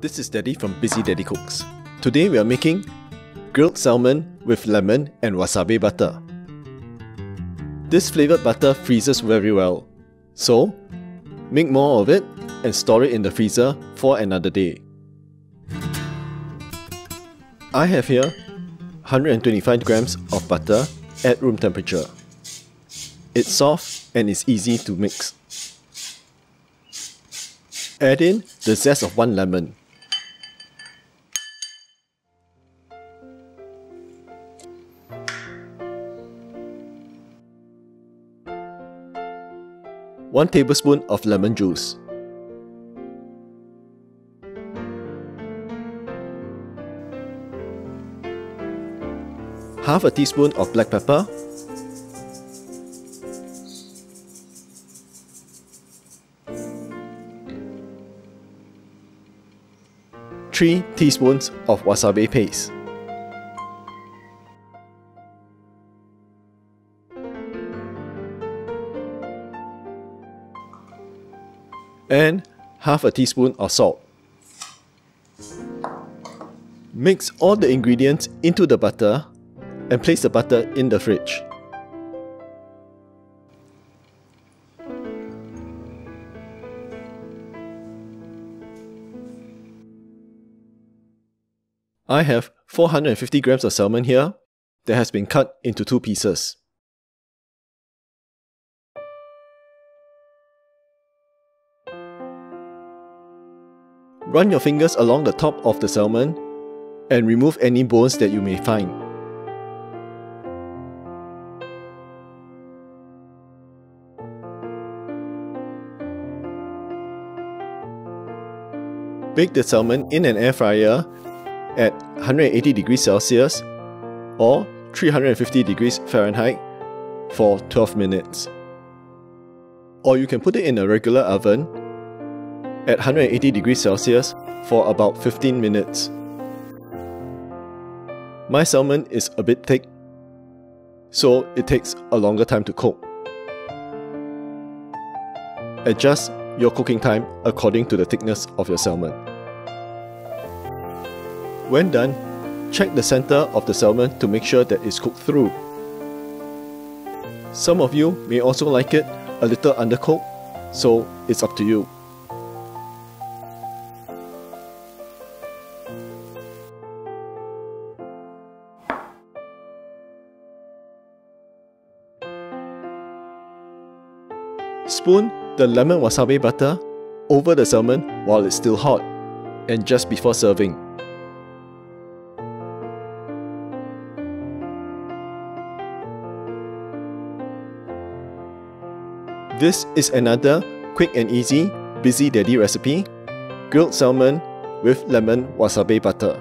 This is Daddy from Busy Daddy Cooks. Today we are making grilled salmon with lemon and wasabi butter. This flavoured butter freezes very well, so make more of it and store it in the freezer for another day. I have here 125 grams of butter at room temperature. It's soft and is easy to mix. Add in the zest of 1 lemon. One tablespoon of lemon juice. Half a teaspoon of black pepper. Three teaspoons of wasabi paste. And half a teaspoon of salt. Mix all the ingredients into the butter and place the butter in the fridge. I have 450 grams of salmon here that has been cut into 2 pieces. Run your fingers along the top of the salmon and remove any bones that you may find. Bake the salmon in an air fryer at 180 degrees Celsius or 350 degrees Fahrenheit for 12 minutes. Or you can put it in a regular oven at 180 degrees Celsius for about 15 minutes. My salmon is a bit thick, so it takes a longer time to cook. Adjust your cooking time according to the thickness of your salmon. When done, check the center of the salmon to make sure that it's cooked through. Some of you may also like it a little undercooked, so it's up to you. Spoon the lemon wasabi butter over the salmon while it's still hot and just before serving. This is another quick and easy Busy Daddy recipe, grilled salmon with lemon wasabi butter.